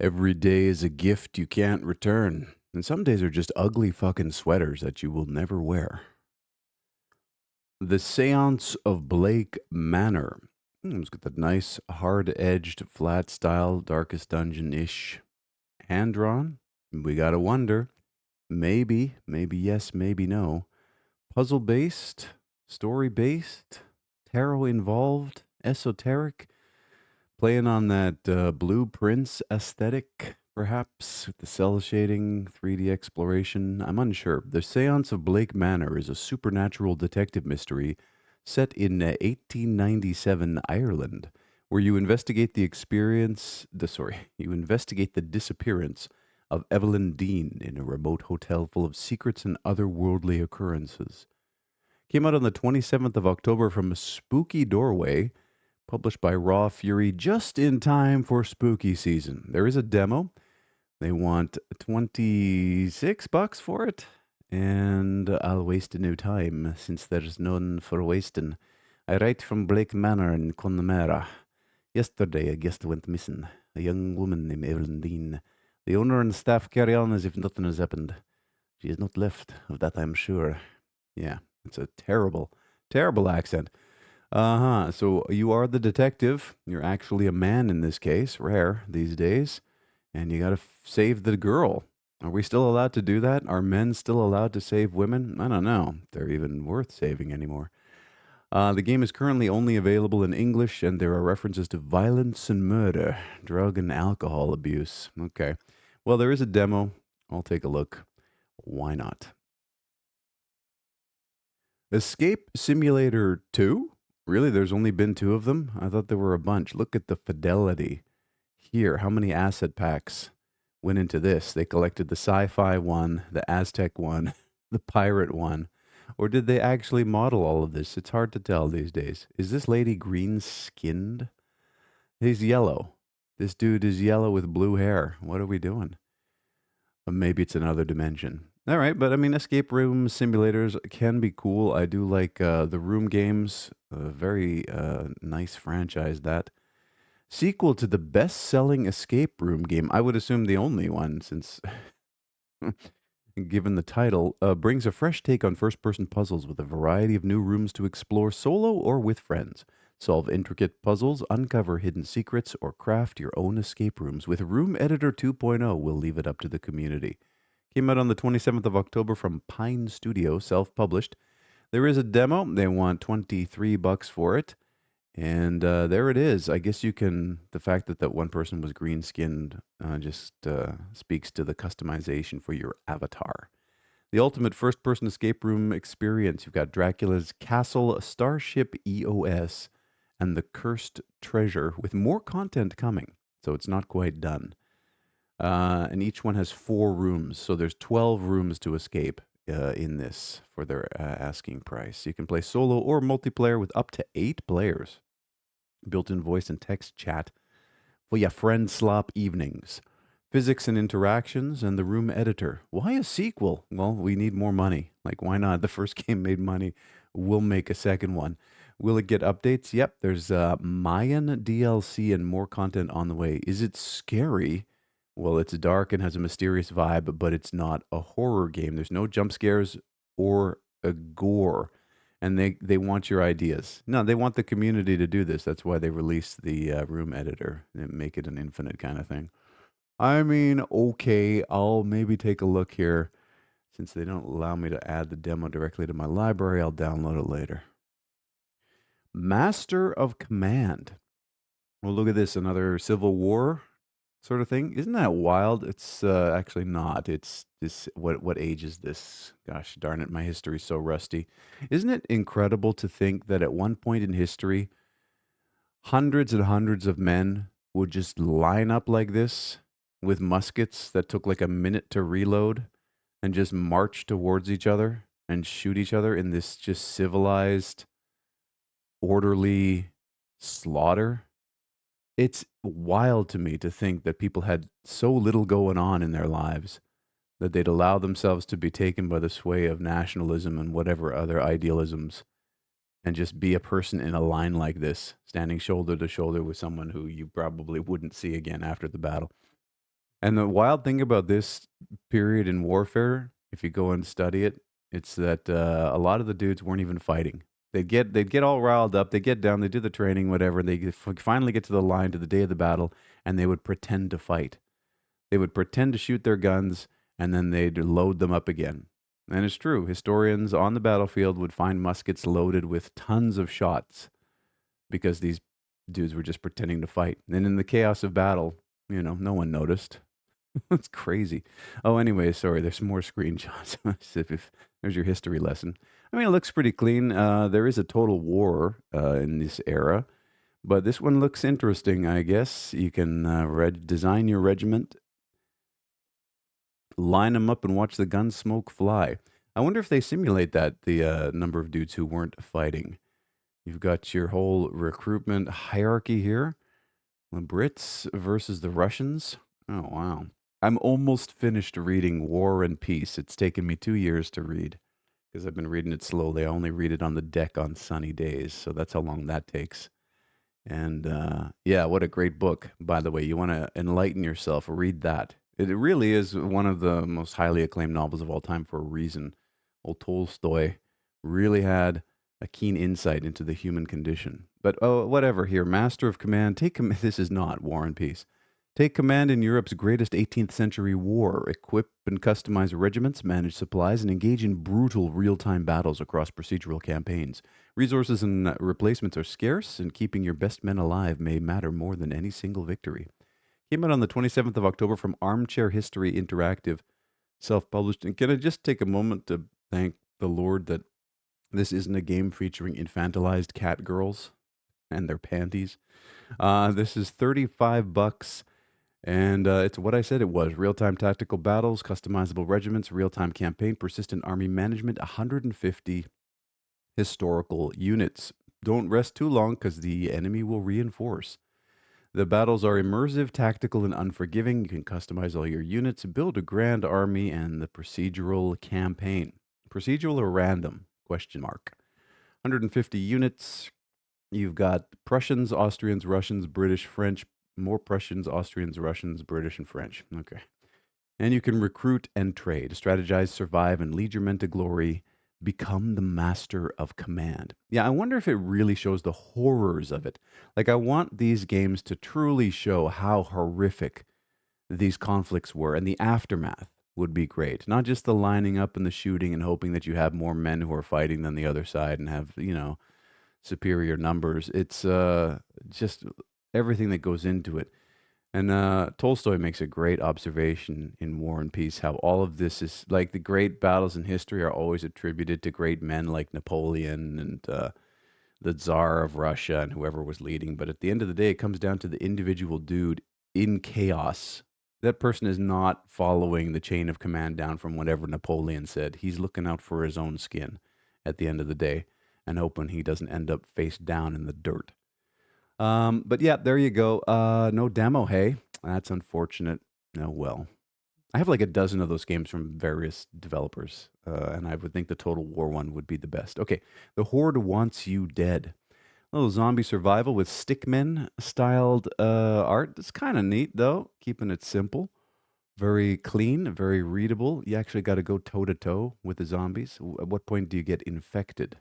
Every day is a gift you can't return. And some days are just ugly fucking sweaters that you will never wear. The Seance of Blake Manor. It's got that nice, hard edged, flat style, darkest dungeon ish hand drawn. We gotta wonder. Maybe yes, maybe no. Puzzle based, story based, tarot involved, esoteric. Playing on that blueprints aesthetic, perhaps, with the cell shading, 3D exploration. I'm unsure. The Seance of Blake Manor is a supernatural detective mystery set in 1897 Ireland, where you investigate you investigate the disappearance of Evelyn Dean in a remote hotel full of secrets and otherworldly occurrences. Came out on the 27th of October from a spooky doorway, published by Raw Fury just in time for spooky season. There is a demo. They want $26 for it, and I'll waste no time since there's none for wasting. I write from Blake Manor in Connemara. Yesterday, a guest went missing, a young woman named Evelyn Dean. The owner and staff carry on as if nothing has happened. She is not left, of that I'm sure. Yeah, it's a terrible, terrible accent. Uh-huh. So you are the detective. You're actually a man in this case, rare these days, and you got to save the girl. Are we still allowed to do that? Are men still allowed to save women? I don't know. If they're even worth saving anymore. The game is currently only available in English, and there are references to violence and murder, drug and alcohol abuse. Okay. Well, there is a demo. I'll take a look. Why not? Escape Simulator 2? Really? There's only been two of them? I thought there were a bunch. Look at the fidelity here. How many asset packs went into this? They collected the sci fi one, the Aztec one, the pirate one. Or did they actually model all of this? It's hard to tell these days. Is this lady green skinned? He's yellow. This dude is yellow with blue hair. What are we doing? Maybe it's another dimension. All right, but I mean, escape room simulators can be cool. I do like the room games. A very nice franchise that. Sequel to the best-selling escape room game. I would assume the only one, since given the title, brings a fresh take on first-person puzzles with a variety of new rooms to explore solo or with friends. Solve intricate puzzles, uncover hidden secrets, or craft your own escape rooms. With Room Editor 2.0, we'll leave it up to the community. Came out on the 27th of October from Pine Studio, self-published. There is a demo. They want $23 for it. And there it is. I guess you can. The fact that that one person was green skinned just speaks to the customization for your avatar. The ultimate first person escape room experience. You've got Dracula's Castle, Starship EOS, and the Cursed Treasure, with more content coming. So it's not quite done. And each one has 4 rooms. So there's 12 rooms to escape in this for their asking price. You can play solo or multiplayer with up to 8 players. Built-in voice and text chat for your friend slop evenings. Physics and interactions, and the room editor. Why a sequel? Well, we need more money. Like, why not? The first game made money. We'll make a second one. Will it get updates? Yep, there's Mayan DLC and more content on the way. Is it scary? Well, it's dark and has a mysterious vibe, but it's not a horror game. There's no jump scares or a gore, and they want your ideas. No, they want the community to do this. That's why they released the room editor and make it an infinite kind of thing. I mean, okay, I'll maybe take a look here. Since they don't allow me to add the demo directly to my library, I'll download it later. Master of Command. Well, look at this, another Civil War sort of thing. Isn't that wild? It's actually not. It's this. What age is this? Gosh darn it, my history's so rusty. Isn't it incredible to think that at one point in history, hundreds and hundreds of men would just line up like this with muskets that took like a minute to reload and just march towards each other and shoot each other in this just civilized, orderly slaughter? It's wild to me to think that people had so little going on in their lives that they'd allow themselves to be taken by the sway of nationalism and whatever other idealisms and just be a person in a line like this, standing shoulder to shoulder with someone who you probably wouldn't see again after the battle. And the wild thing about this period in warfare, if you go and study it, it's that a lot of the dudes weren't even fighting. They'd get all riled up. They get down. They do the training, whatever. And finally get to the line to the day of the battle, and they would pretend to fight. They would pretend to shoot their guns, and then they'd load them up again. And it's true. Historians on the battlefield would find muskets loaded with tons of shots because these dudes were just pretending to fight. And in the chaos of battle, no one noticed. That's crazy. Oh, anyway, sorry. There's more screenshots. if there's your history lesson. I mean, it looks pretty clean. There is a total war in this era, but this one looks interesting. I guess you can design your regiment, line them up, and watch the gun smoke fly. I wonder if they simulate that the number of dudes who weren't fighting. You've got your whole recruitment hierarchy here. The Brits versus the Russians. Oh, wow. I'm almost finished reading War and Peace. It's taken me 2 years to read because I've been reading it slowly. I only read it on the deck on sunny days, so that's how long that takes. And yeah, what a great book, by the way. You want to enlighten yourself, read that. It really is one of the most highly acclaimed novels of all time for a reason. Old Tolstoy really had a keen insight into the human condition. But oh, whatever here. Master of Command, this is not War and Peace. Take command in Europe's greatest 18th century war. Equip and customize regiments, manage supplies, and engage in brutal real-time battles across procedural campaigns. Resources and replacements are scarce, and keeping your best men alive may matter more than any single victory. Came out on the 27th of October from Armchair History Interactive, self-published. And can I just take a moment to thank the Lord that this isn't a game featuring infantilized cat girls and their panties. This is $35, and it's what I said it was. Real-time tactical battles, customizable regiments, real-time campaign, persistent army management, 150 historical units. Don't rest too long because the enemy will reinforce. The battles are immersive, tactical, and unforgiving. You can customize all your units, build a grand army, and the procedural campaign. Procedural or random? Question mark. 150 units. You've got Prussians, Austrians, Russians, British, French, more Prussians, Austrians, Russians, British, and French. Okay. And you can recruit and trade, strategize, survive, and lead your men to glory. Become the master of command. Yeah, I wonder if it really shows the horrors of it. Like, I want these games to truly show how horrific these conflicts were, and the aftermath would be great. Not just the lining up and the shooting and hoping that you have more men who are fighting than the other side and have, superior numbers. It's just everything that goes into it. And Tolstoy makes a great observation in War and Peace, how all of this is like the great battles in history are always attributed to great men like Napoleon and the Tsar of Russia and whoever was leading. But at the end of the day, it comes down to the individual dude in chaos. That person is not following the chain of command down from whatever Napoleon said. He's looking out for his own skin at the end of the day and hoping he doesn't end up face down in the dirt. But yeah, there you go. No demo, hey? That's unfortunate. Oh, well. I have like a dozen of those games from various developers, and I would think the Total War one would be the best. Okay, The Horde Wants You Dead. A little zombie survival with stickmen styled art. It's kind of neat, though, keeping it simple. Very clean, very readable. You actually got to go toe-to-toe with the zombies. At what point do you get infected?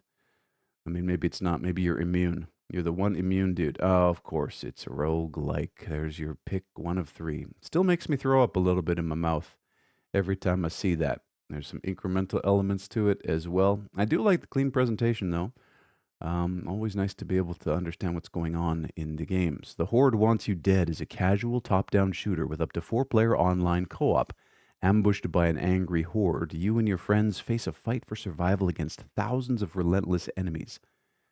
I mean, maybe it's not. Maybe you're immune. You're the one immune dude. Oh, of course, it's roguelike. There's your pick, one of three. Still makes me throw up a little bit in my mouth every time I see that. There's some incremental elements to it as well. I do like the clean presentation, though. Always nice to be able to understand what's going on in the games. The Horde Wants You Dead is a casual top-down shooter with up to 4-player online co-op. Ambushed by an angry horde, you and your friends face a fight for survival against thousands of relentless enemies.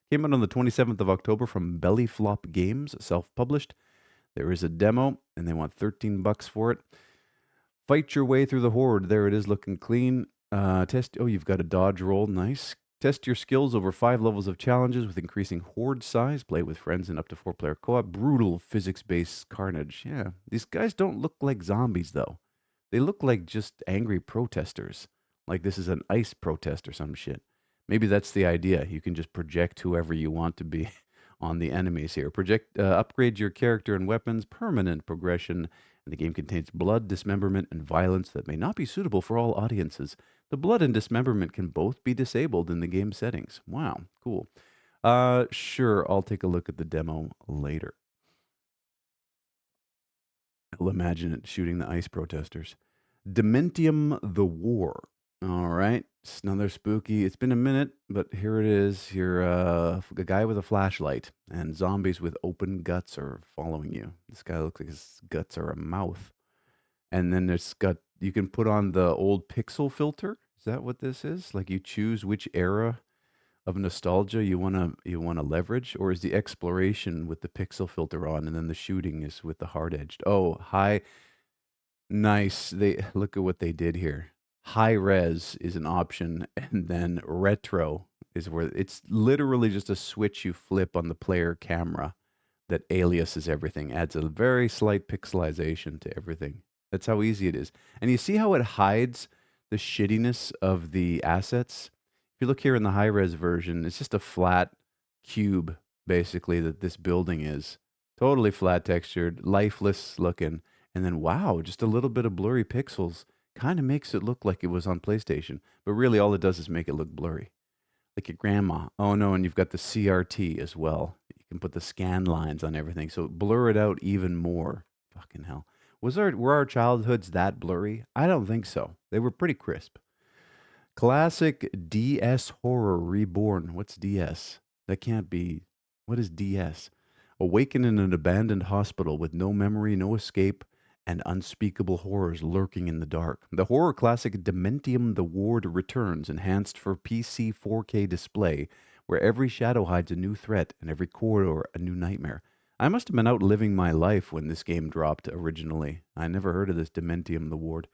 Came out on the 27th of October from Belly Flop Games, self-published. There is a demo, and they want $13 for it. Fight your way through the horde. There it is, looking clean. You've got a dodge roll. Nice. Test your skills over 5 levels of challenges with increasing horde size. Play with friends in up to 4-player co-op. Brutal physics-based carnage. Yeah, these guys don't look like zombies, though. They look like just angry protesters. Like this is an ICE protest or some shit. Maybe that's the idea. You can just project whoever you want to be on the enemies here. Upgrade your character and weapons, permanent progression, and the game contains blood, dismemberment, and violence that may not be suitable for all audiences. The blood and dismemberment can both be disabled in the game settings. Wow, cool. Sure, I'll take a look at the demo later. I'll imagine it shooting the ICE protesters. Dementium the War. All right. It's another spooky. It's been a minute, but here it is. You're a guy with a flashlight, and zombies with open guts are following you. This guy looks like his guts are a mouth. And then you can put on the old pixel filter. Is that what this is? Like you choose which era of nostalgia you wanna leverage, or is the exploration with the pixel filter on, and then the shooting is with the hard edged? Oh, high. Nice. They look at what they did here. High res is an option, and then retro is where it's literally just a switch you flip on the player camera that aliases everything, adds a very slight pixelization to everything. That's how easy it is. And you see how it hides the shittiness of the assets? If you look here in the high res version, it's just a flat cube, basically, that this building is. Totally flat textured, lifeless looking. And then, wow, just a little bit of blurry pixels kind of makes it look like it was on PlayStation. But really, all it does is make it look blurry. Like your grandma. Oh no, and you've got the CRT as well. You can put the scan lines on everything. So blur it out even more. Fucking hell. Were our childhoods that blurry? I don't think so. They were pretty crisp. Classic DS horror reborn. What's DS? That can't be. What is DS? Awaken in an abandoned hospital with no memory, no escape, and unspeakable horrors lurking in the dark. The horror classic Dementium the Ward returns, enhanced for PC 4K display, where every shadow hides a new threat and every corridor a new nightmare. I must have been out living my life when this game dropped originally. I never heard of this Dementium the Ward.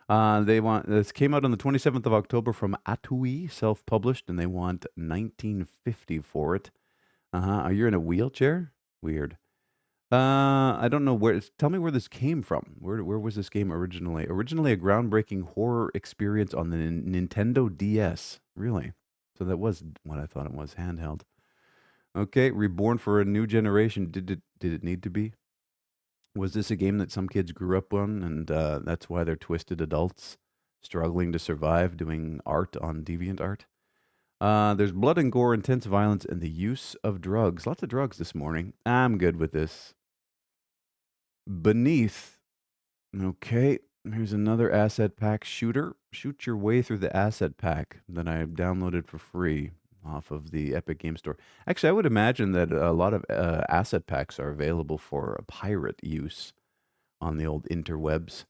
This came out on the 27th of October from Atui, self-published, and they want 1950 for it. Are you in a wheelchair? Weird. I don't know where. Tell me where this came from. Where was this game originally? Originally a groundbreaking horror experience on the Nintendo DS. Really? So that was what I thought it was, handheld. Okay, reborn for a new generation. Did it need to be? Was this a game that some kids grew up on, and that's why they're twisted adults struggling to survive doing art on DeviantArt? There's blood and gore, intense violence, and the use of drugs. Lots of drugs this morning. I'm good with this. Beneath. Okay, here's another asset pack shooter. Shoot your way through the asset pack that I downloaded for free off of the Epic Game Store. Actually, I would imagine that a lot of asset packs are available for pirate use on the old interwebs.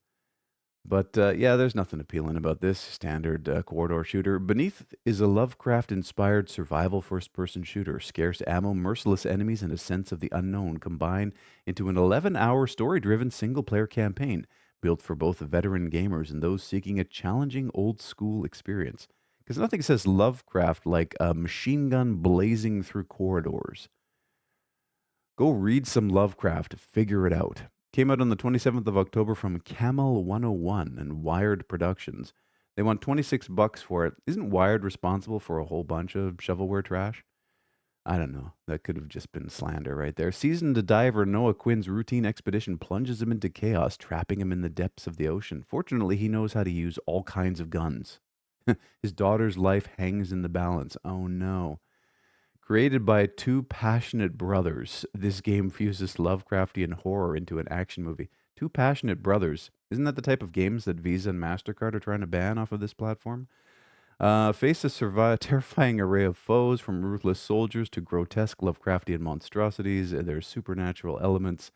But yeah, there's nothing appealing about this standard corridor shooter. Beneath is a Lovecraft-inspired survival first-person shooter. Scarce ammo, merciless enemies, and a sense of the unknown combine into an 11-hour story-driven single-player campaign built for both veteran gamers and those seeking a challenging old-school experience. Because nothing says Lovecraft like a machine gun blazing through corridors. Go read some Lovecraft, figure it out. Came out on the 27th of October from Camel 101 and Wired Productions. They want $26 for it. Isn't Wired responsible for a whole bunch of shovelware trash? I don't know. That could have just been slander right there. Seasoned diver Noah Quinn's routine expedition plunges him into chaos, trapping him in the depths of the ocean. Fortunately, he knows how to use all kinds of guns. His daughter's life hangs in the balance. Oh no. Created by two passionate brothers, this game fuses Lovecraftian horror into an action movie. Two passionate brothers. Isn't that the type of games that Visa and MasterCard are trying to ban off of this platform? Face a terrifying array of foes, from ruthless soldiers to grotesque Lovecraftian monstrosities. There's supernatural elements.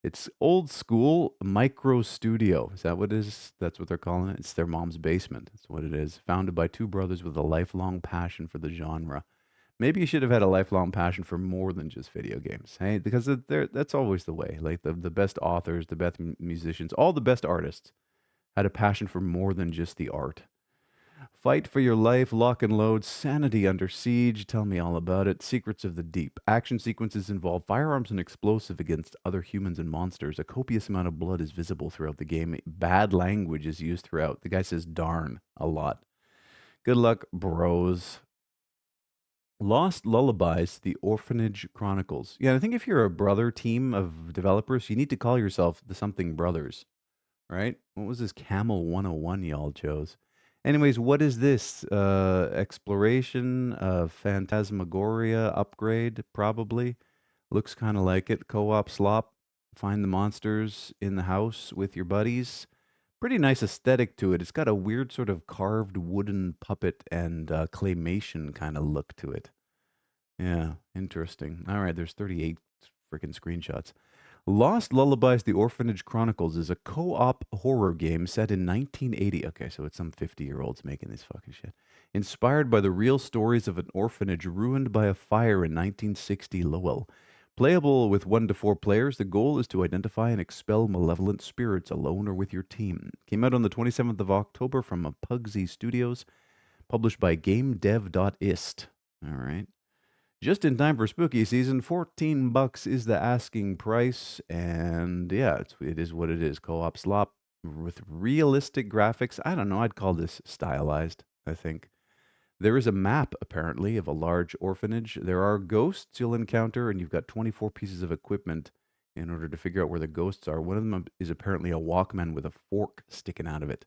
It's old school micro studio. Is that what it is? That's what they're calling it? It's their mom's basement. That's what it is. Founded by two brothers with a lifelong passion for the genre. Maybe you should have had a lifelong passion for more than just video games, hey? Because that's always the way. Like the best authors, the best musicians, all the best artists had a passion for more than just the art. Fight for your life, lock and load, sanity under siege. Tell me all about it. Secrets of the deep. Action sequences involve firearms and explosive against other humans and monsters. A copious amount of blood is visible throughout the game. Bad language is used throughout. The guy says darn a lot. Good luck, bros. Lost Lullabies, The Orphanage Chronicles. Yeah, I think if you're a brother team of developers, you need to call yourself the something brothers, right? What was this Camel 101 y'all chose? Anyways, what is this? Exploration, Phantasmagoria upgrade, probably. Looks kind of like it. Co op slop. Find the monsters in the house with your buddies. Pretty nice aesthetic to it. It's got a weird sort of carved wooden puppet and claymation kind of look to it. Yeah, interesting. All right, there's 38 freaking screenshots. Lost Lullabies: The Orphanage Chronicles is a co-op horror game set in 1980. Okay, so it's some 50-year-olds making this fucking shit. Inspired by the real stories of an orphanage ruined by a fire in 1960 Lowell. Playable with 1 to 4 players, the goal is to identify and expel malevolent spirits alone or with your team. Came out on the 27th of October from Pugsy Studios, published by GameDev.ist. All right. Just in time for spooky season, $14 is the asking price, and yeah, it is what it is. Co-op slop with realistic graphics. I don't know. I'd call this stylized. I think there is a map apparently of a large orphanage. There are ghosts you'll encounter, and you've got 24 pieces of equipment in order to figure out where the ghosts are. One of them is apparently a Walkman with a fork sticking out of it.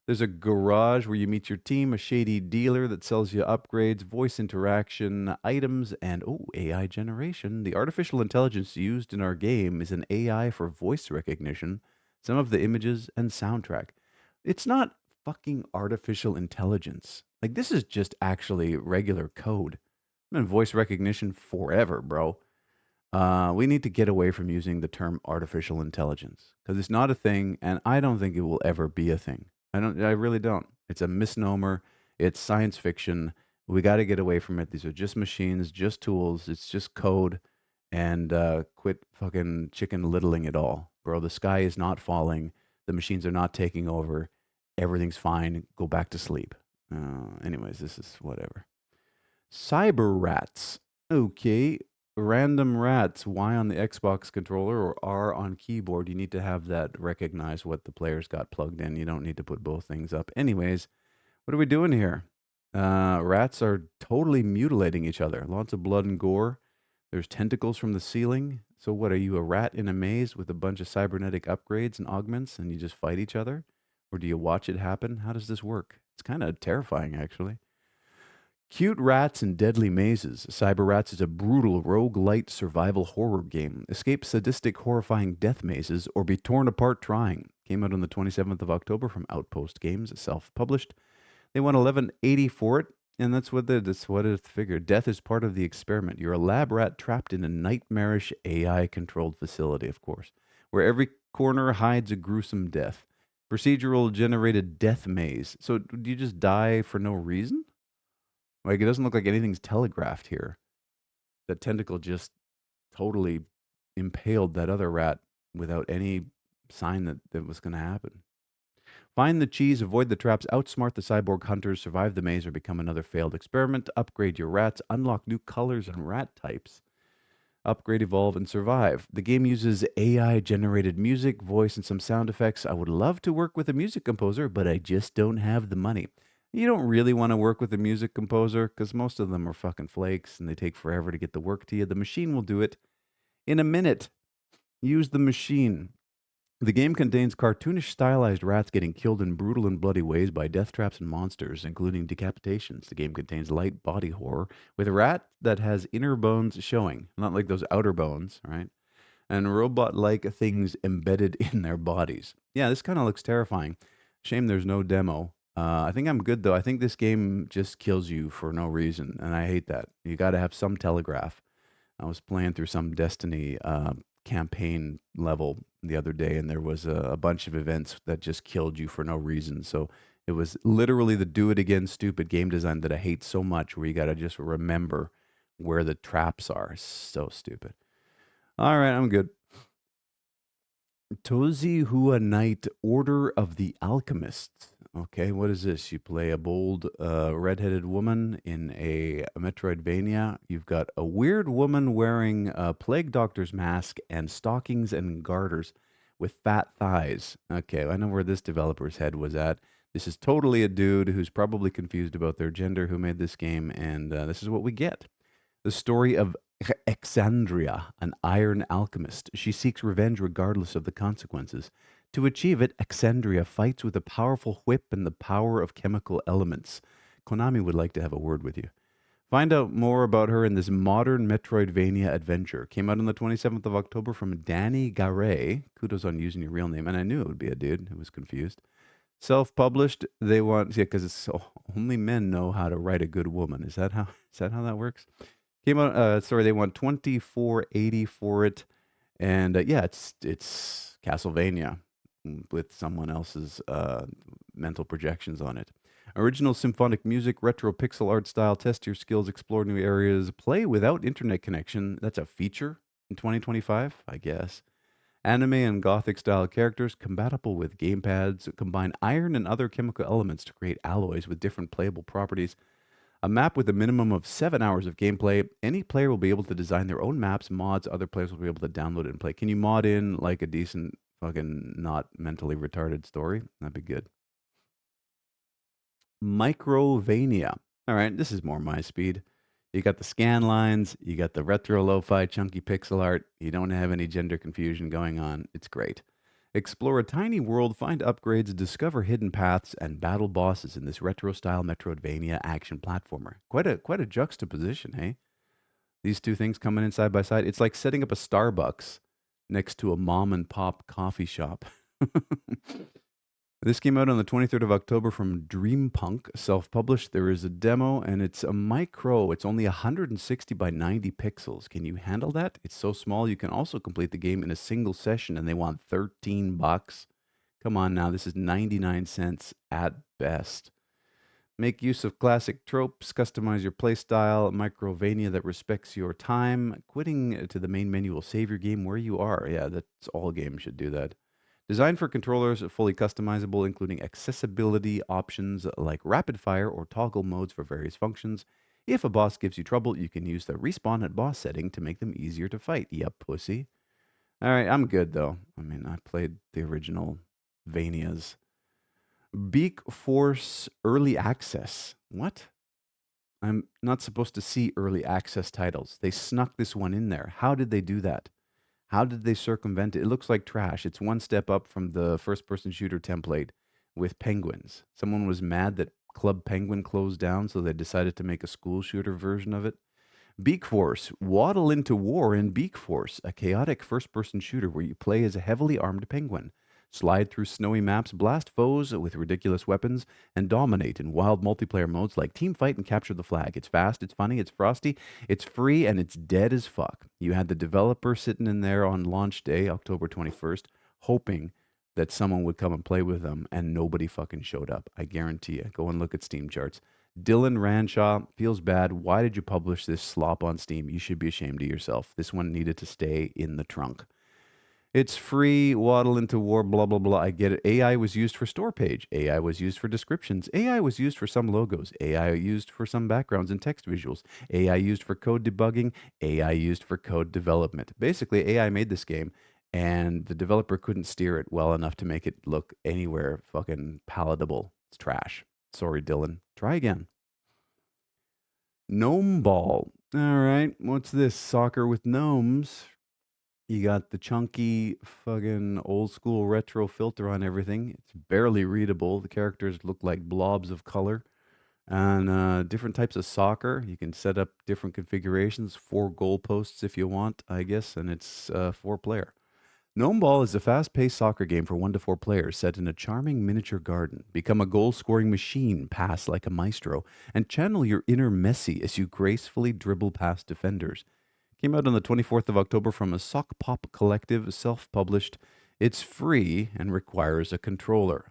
There's a garage where you meet your team, a shady dealer that sells you upgrades, voice interaction, items, and AI generation. The artificial intelligence used in our game is an AI for voice recognition, some of the images, and soundtrack. It's not fucking artificial intelligence. Like, this is just actually regular code. I've been voice recognition forever, bro. We need to get away from using the term artificial intelligence because it's not a thing, and I don't think it will ever be a thing. I don't. I really don't. It's a misnomer. It's science fiction. We got to get away from it. These are just machines, just tools. It's just code, and quit fucking chicken littling it all, bro. The sky is not falling. The machines are not taking over. Everything's fine. Go back to sleep. Anyways, this is whatever. Cyber rats. Okay. Random rats. Y on the Xbox controller or R on keyboard. You need to have that recognize what the player's got plugged in. You don't need to put both things up. Anyways, what are we doing here? Rats are totally mutilating each other. Lots of blood and gore. There's tentacles from the ceiling. So what, are you a rat in a maze with a bunch of cybernetic upgrades and augments and you just fight each other? Or do you watch it happen? How does this work? It's kind of terrifying, actually. Cute Rats and Deadly Mazes. Cyber Rats is a brutal roguelite survival horror game. Escape sadistic, horrifying death mazes or be torn apart trying. Came out on the 27th of October from Outpost Games, self-published. They won 1180 for it, and that's what it figured. Death is part of the experiment. You're a lab rat trapped in a nightmarish AI-controlled facility, of course, where every corner hides a gruesome death. Procedural generated death maze. So do you just die for no reason? Like, it doesn't look like anything's telegraphed here. That tentacle just totally impaled that other rat without any sign that was going to happen. Find the cheese, avoid the traps, outsmart the cyborg hunters, survive the maze, or become another failed experiment. Upgrade your rats, unlock new colors and rat types. Upgrade, evolve, and survive. The game uses AI generated music, voice, and some sound effects. I would love to work with a music composer, but I just don't have the money. You don't really want to work with a music composer because most of them are fucking flakes and they take forever to get the work to you. The machine will do it in a minute. Use the machine. The game contains cartoonish stylized rats getting killed in brutal and bloody ways by death traps and monsters, including decapitations. The game contains light body horror with a rat that has inner bones showing, not like those outer bones, right? And robot-like things embedded in their bodies. Yeah, this kind of looks terrifying. Shame there's no demo. I think I'm good though. I think this game just kills you for no reason, and I hate that. You got to have some telegraph. I was playing through some Destiny campaign level the other day, and there was a bunch of events that just killed you for no reason. So it was literally the do it again stupid game design that I hate so much, where you got to just remember where the traps are. So stupid. All right, I'm good. Tozi Hua Knight, Order of the Alchemists. Okay, what is this? You play a bold, redheaded woman in a Metroidvania. You've got a weird woman wearing a plague doctor's mask and stockings and garters with fat thighs. Okay, I know where this developer's head was at. This is totally a dude who's probably confused about their gender who made this game, and this is what we get. The story of Exandria, an iron alchemist. She seeks revenge regardless of the consequences. To achieve it, Exandria fights with a powerful whip and the power of chemical elements. Konami would like to have a word with you. Find out more about her in this modern Metroidvania adventure. Came out on the 27th of October from Danny Garay. Kudos on using your real name. And I knew it would be a dude who was confused. Self-published. They want, yeah, because it's only men know how to write a good woman. Is that how that works? Came out. Sorry, they want 24.80 for it, and yeah, it's Castlevania with someone else's mental projections on it. Original symphonic music, retro pixel art style. Test your skills, explore new areas, play without internet connection. That's a feature in 2025, I guess. Anime and gothic style characters compatible with gamepads combine iron and other chemical elements to create alloys with different playable properties. A map with a minimum of 7 hours of gameplay. Any player will be able to design their own maps, mods. Other players will be able to download it and play. Can you mod in like a decent fucking not mentally retarded story? That'd be good. Microvania. All right, this is more my speed. You got the scan lines, you got the retro lo-fi chunky pixel art. You don't have any gender confusion going on. It's great. Explore a tiny world, find upgrades, discover hidden paths, and battle bosses in this retro-style Metroidvania action platformer. Quite a juxtaposition, hey? These two things coming in side by side. It's like setting up a Starbucks next to a mom and pop coffee shop. This came out on the 23rd of October from Dreampunk, self-published. There is a demo, and it's a micro. It's only 160 by 90 pixels. Can you handle that? It's so small. You can also complete the game in a single session, and they want 13 bucks. Come on now, this is 99 cents at best. Make use of classic tropes, customize your playstyle, microvania that respects your time. Quitting to the main menu will save your game where you are. Yeah, that's all games should do that. Designed for controllers, fully customizable, including accessibility options like rapid fire or toggle modes for various functions. If a boss gives you trouble, you can use the respawn at boss setting to make them easier to fight. Yeah, pussy. All right, I'm good though. I mean, I played the original Vanias. Beak Force Early Access. What? I'm not supposed to see early access titles. They snuck this one in there. How did they do that? How did they circumvent it? It looks like trash. It's one step up from the first person shooter template with penguins. Someone was mad that Club Penguin closed down, so they decided to make a school shooter version of it. Beak Force, waddle into war in Beak Force, a chaotic first person shooter where you play as a heavily armed penguin. Slide through snowy maps, blast foes with ridiculous weapons, and dominate in wild multiplayer modes like Team Fight and Capture the Flag. It's fast, it's funny, it's frosty, it's free, and it's dead as fuck. You had the developer sitting in there on launch day, October 21st, hoping that someone would come and play with them, and nobody fucking showed up. I guarantee you. Go and look at Steam charts. Dylan Ranshaw feels bad. Why did you publish this slop on Steam? You should be ashamed of yourself. This one needed to stay in the trunk. It's free, waddle into war, blah, blah, blah. I get it. AI was used for store page. AI was used for descriptions. AI was used for some logos. AI used for some backgrounds and text visuals. AI used for code debugging. AI used for code development. Basically, AI made this game, and the developer couldn't steer it well enough to make it look anywhere fucking palatable. It's trash. Sorry, Dylan. Try again. Gnome Ball. All right. What's this? Soccer with gnomes. You got the chunky, fucking old school retro filter on everything. It's barely readable. The characters look like blobs of color. And different types of soccer. You can set up different configurations, 4 goalposts if you want, I guess, and it's 4 player. Gnome Ball is a fast paced soccer game for 1 to 4 players set in a charming miniature garden. Become a goal scoring machine, pass like a maestro, and channel your inner Messi as you gracefully dribble past defenders. Came out on the 24th of October from a Sock Pop Collective, self published. It's free and requires a controller.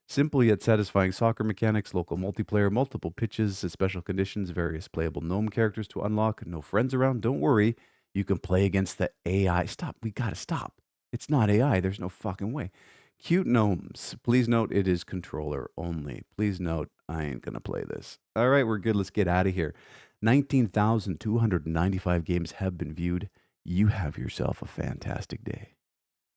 Simple yet satisfying soccer mechanics, local multiplayer, multiple pitches, special conditions, various playable gnome characters to unlock. No friends around, don't worry. You can play against the AI. Stop, we gotta stop. It's not AI, there's no fucking way. Cute gnomes. Please note it is controller only. Please note I ain't gonna play this. All right, we're good. Let's get out of here. 19,295 games have been viewed. You have yourself a fantastic day.